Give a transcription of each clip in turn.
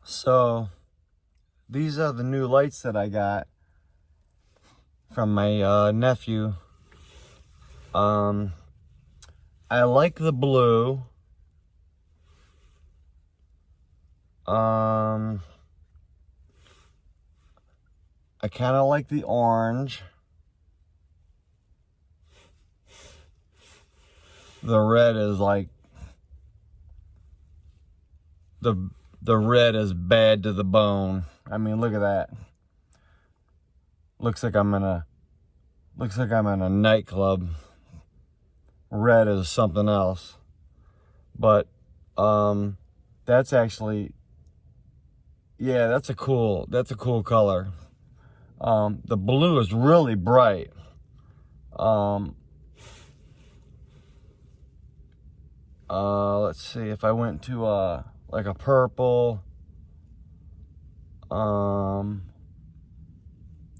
So these are the new lights that I got from my nephew. I like the blue. I kind of like the orange. The red is like the red is bad to the bone. I mean, look at that. Looks like I'm in a nightclub. Red is something else. But that's actually, yeah, that's a cool color. The blue is really bright. Let's see, if I went to like a purple,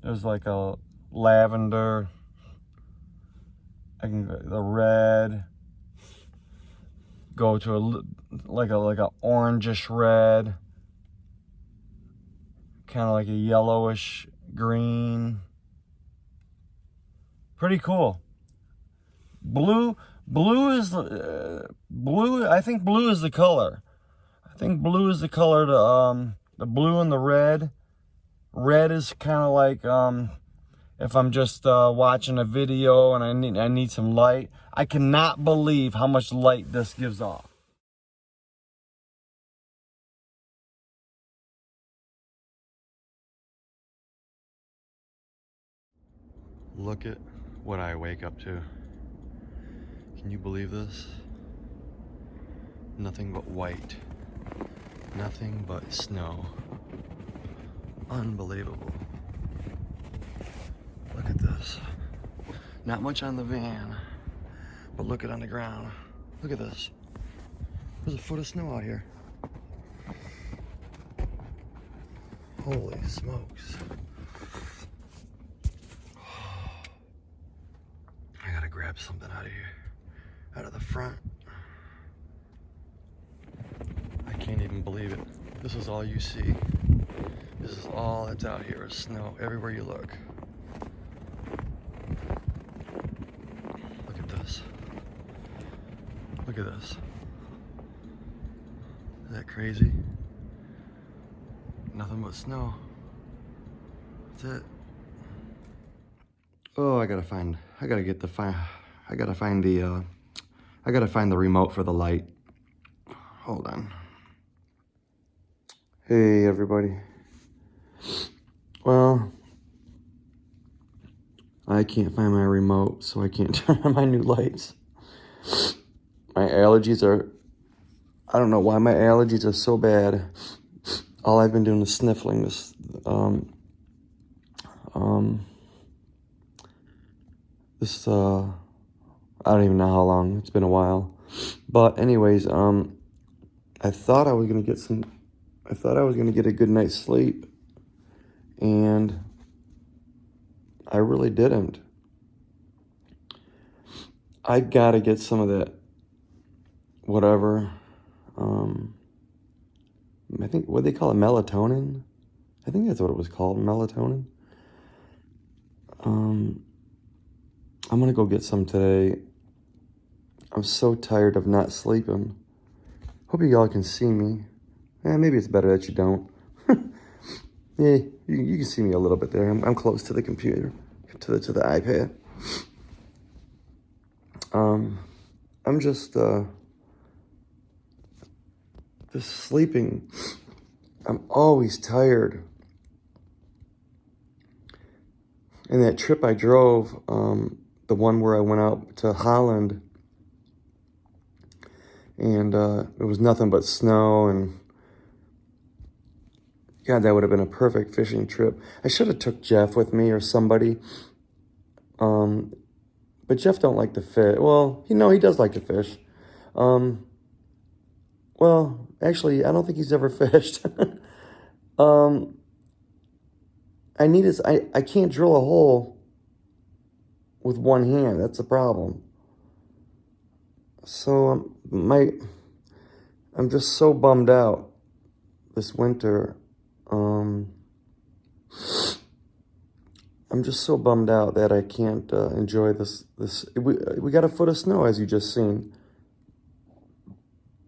there's like a lavender, the red, go to like a orangish red, kind of like a yellowish green. Pretty cool. Blue is blue. I think blue is the color. I think blue is the color to the blue and the red. Red is kind of like if I'm just watching a video and I need some light. I cannot believe how much light this gives off. Look at what I wake up to. Can you believe this? Nothing but white. Nothing but snow. Unbelievable. Look at this. Not much on the van, but look at on the ground. Look at this. There's a foot of snow out here. Holy smokes. I gotta grab something out of here. Out of the front. I can't even believe it. This is all you see. This is all that's out here is snow everywhere you look. Look at this. Look at this. Is that crazy? Nothing but snow. That's it. Oh, I gotta find the remote for the light. Hold on. Hey, everybody. Well, I can't find my remote, so I can't turn on my new lights. My allergies are, I don't know why my allergies are so bad. All I've been doing is sniffling this, I don't even know how long. It's been a while. But anyways, I thought I was gonna get a good night's sleep, and I really didn't. I gotta get some of that, whatever, I think, what they call it, melatonin? I think that's what it was called, melatonin. I'm gonna go get some today. I'm so tired of not sleeping. Hope you all can see me. Maybe it's better that you don't. Yeah, you can see me a little bit there. I'm close to the computer, to the iPad. I'm just sleeping. I'm always tired. And that trip I drove, the one where I went out to Holland, and it was nothing but snow, and God, that would have been a perfect fishing trip. I should have took Jeff with me or somebody. But Jeff don't like to fish. Well, he does like to fish. Well, actually, I don't think he's ever fished. I can't drill a hole with one hand. That's the problem. So I'm just so bummed out this winter. I'm just so bummed out that I can't enjoy this. We got a foot of snow, as you just seen.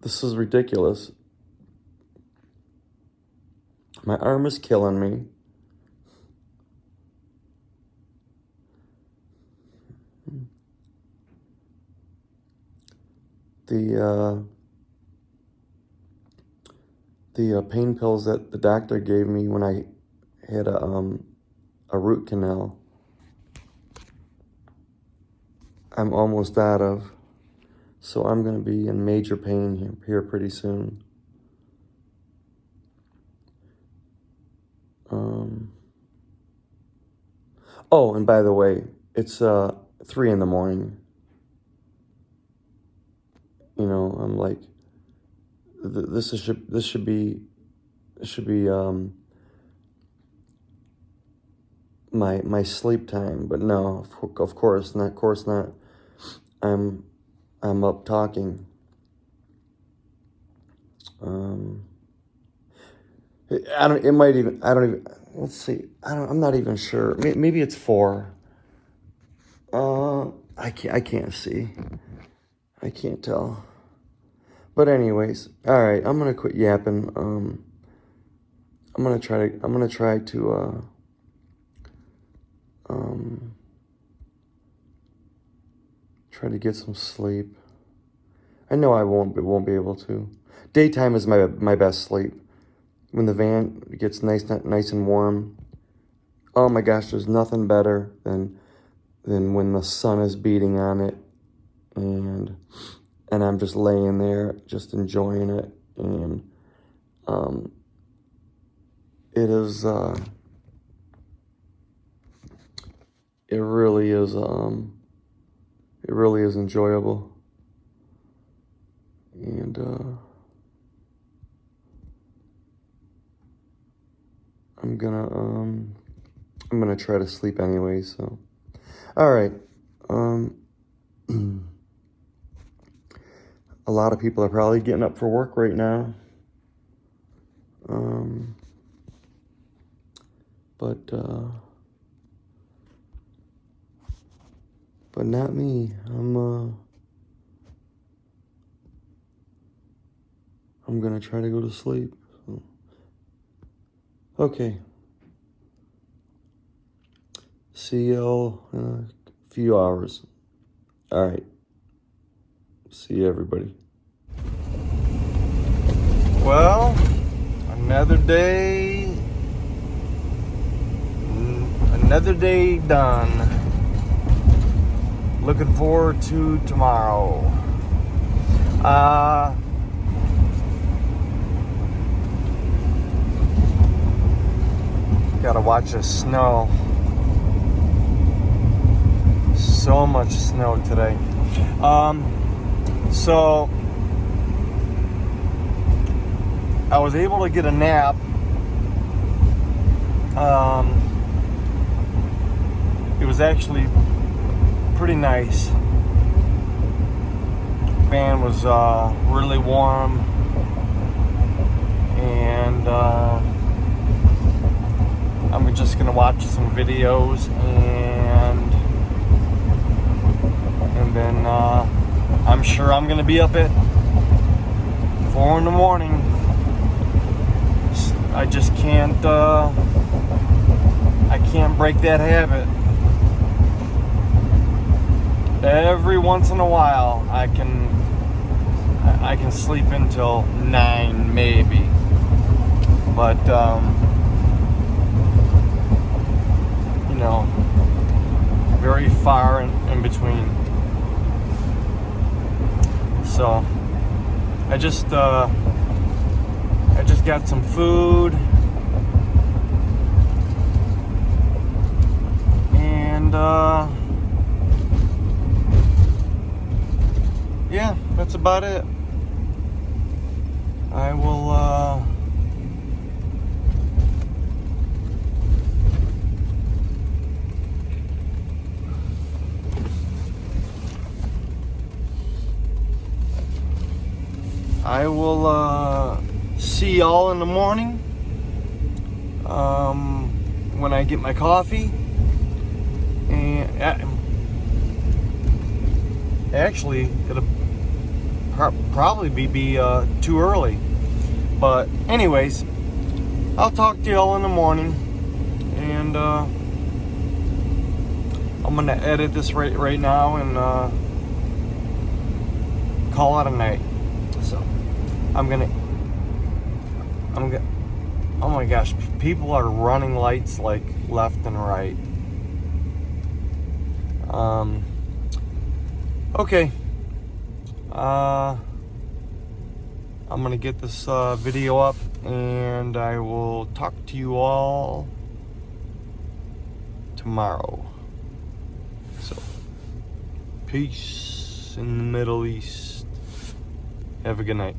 This is ridiculous. My arm is killing me. The pain pills that the doctor gave me when I had a root canal, I'm almost out of. So I'm going to be in major pain here pretty soon. Oh, and by the way, it's 3 in the morning. You know, I'm like, this should be my sleep time, but no, of course not. I'm up talking. Let's see. I'm not even sure. Maybe it's 4. I can't see. I can't tell. But anyways, all right. I'm gonna quit yapping. I'm gonna try to try to get some sleep. I know I won't be able to. Daytime is my best sleep. When the van gets nice and warm. Oh my gosh, there's nothing better than when the sun is beating on it, and I'm just laying there, just enjoying it, and it is it really is enjoyable, and I'm gonna try to sleep anyway. So, all right. A lot of people are probably getting up for work right now. But not me. I'm gonna try to go to sleep. So. Okay. See y'all in a few hours. All right. See you, everybody. Well, another day done. Looking forward to tomorrow. Gotta watch the snow. So much snow today. So I was able to get a nap. It was actually pretty nice. Fan was really warm, and I'm just gonna watch some videos, and then I'm sure I'm gonna be up at 4 in the morning. I just can't break that habit. Every once in a while I can sleep until 9 maybe, but you know, very far in between. So I just got some food, and yeah, that's about it. I will see y'all in the morning when I get my coffee. And actually, it'll probably be too early. But anyways, I'll talk to y'all in the morning, and I'm gonna edit this right now and call it a night. So I'm gonna. Oh my gosh, people are running lights like left and right. Okay. I'm gonna get this video up, and I will talk to you all tomorrow. So, peace in the Middle East. Have a good night.